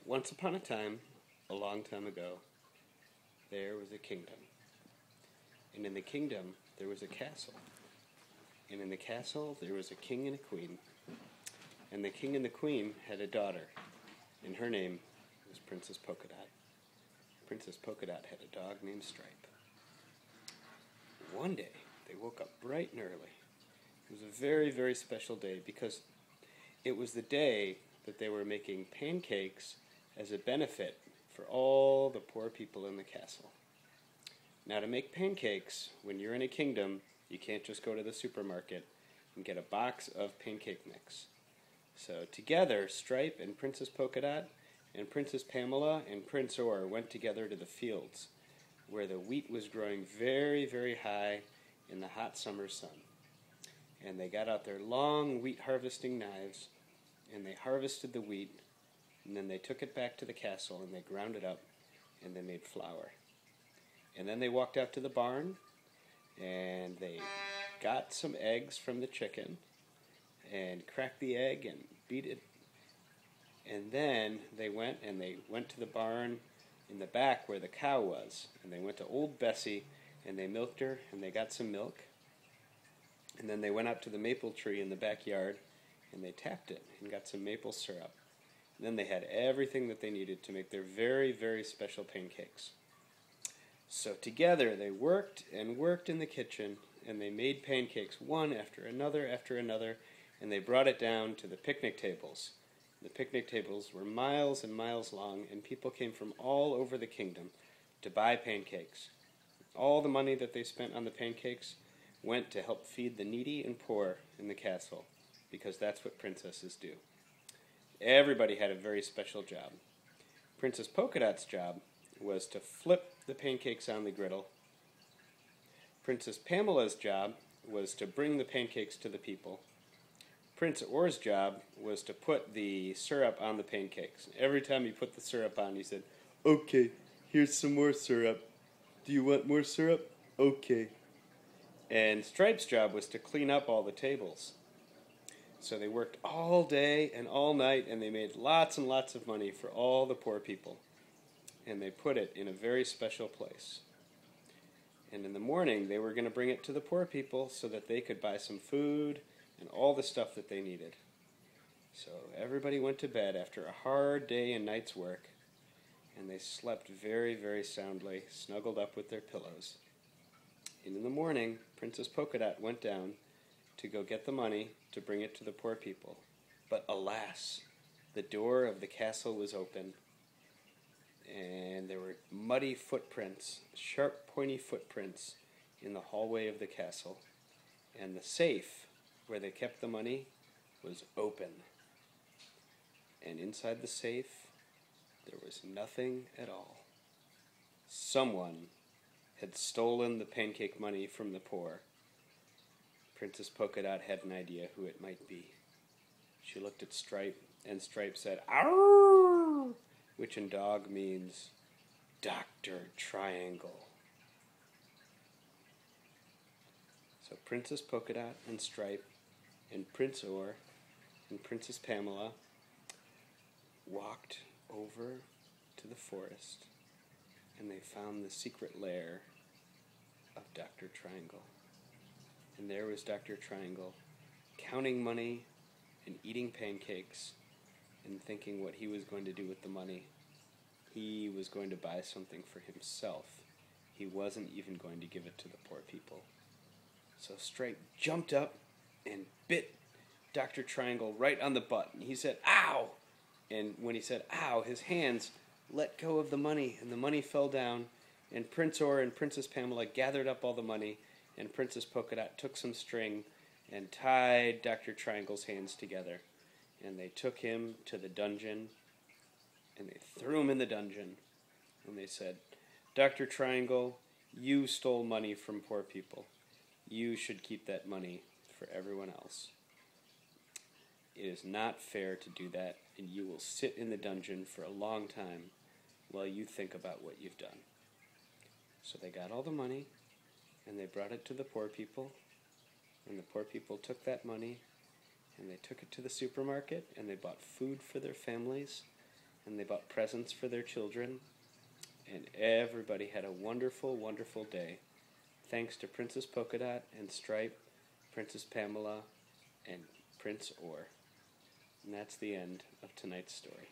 Once upon a time, a long time ago, there was a kingdom. And in the kingdom, there was a castle. And in the castle, there was a king and a queen. And the king and the queen had a daughter, and her name was Princess Polkadot. Princess Polkadot had a dog named Stripe. One day, they woke up bright and early. It was a very, very special day because it was the day that they were making pancakes as a benefit for all the poor people in the castle. Now, to make pancakes, when you're in a kingdom, you can't just go to the supermarket and get a box of pancake mix. So together, Stripe and Princess Polkadot and Princess Pamela and Prince Orr went together to the fields where the wheat was growing very, very high in the hot summer sun. And they got out their long wheat harvesting knives and they harvested the wheat, and then they took it back to the castle and they ground it up and they made flour. And then they walked out to the barn and they got some eggs from the chicken and cracked the egg and beat it. And then they went to the barn in the back where the cow was, and they went to old Bessie and they milked her and they got some milk. And then they went out to the maple tree in the backyard and they tapped it and got some maple syrup. And then they had everything that they needed to make their very, very special pancakes. So together they worked and worked in the kitchen, and they made pancakes one after another, and they brought it down to the picnic tables. The picnic tables were miles and miles long, and people came from all over the kingdom to buy pancakes. All the money that they spent on the pancakes went to help feed the needy and poor in the castle, because that's what princesses do. Everybody had a very special job. Princess Polkadot's job was to flip the pancakes on the griddle. Princess Pamela's job was to bring the pancakes to the people. Prince Orr's job was to put the syrup on the pancakes. Every time he put the syrup on, he said, "Okay, here's some more syrup. Do you want more syrup? Okay." And Stripe's job was to clean up all the tables. So they worked all day and all night, and they made lots and lots of money for all the poor people. And they put it in a very special place. And in the morning, they were going to bring it to the poor people so that they could buy some food and all the stuff that they needed. So everybody went to bed after a hard day and night's work, and they slept very, very soundly, snuggled up with their pillows. And in the morning, Princess Polkadot went down to go get the money to bring it to the poor people. But alas, the door of the castle was open, and there were muddy footprints, sharp, pointy footprints in the hallway of the castle, and the safe where they kept the money was open. And inside the safe, there was nothing at all. Someone had stolen the pancake money from the poor. Princess Polkadot had an idea who it might be. She looked at Stripe, and Stripe said, "Arr!" which in dog means Dr. Triangle. So Princess Polkadot and Stripe and Prince Orr and Princess Pamela walked over to the forest, and they found the secret lair of Dr. Triangle. And there was Dr. Triangle, counting money and eating pancakes and thinking what he was going to do with the money. He was going to buy something for himself. He wasn't even going to give it to the poor people. So Stripe jumped up and bit Dr. Triangle right on the butt. And he said, "Ow!" And when he said, "Ow," his hands let go of the money, and the money fell down. And Prince Orr and Princess Pamela gathered up all the money, and Princess Polkadot took some string and tied Dr. Triangle's hands together. And they took him to the dungeon, and they threw him in the dungeon. And they said, "Dr. Triangle, you stole money from poor people. You should keep that money for everyone else. It is not fair to do that, and you will sit in the dungeon for a long time while you think about what you've done." So they got all the money, and they brought it to the poor people, and the poor people took that money, and they took it to the supermarket, and they bought food for their families, and they bought presents for their children, and everybody had a wonderful, wonderful day, thanks to Princess Polkadot and Stripe, Princess Pamela, and Prince Orr. And that's the end of tonight's story.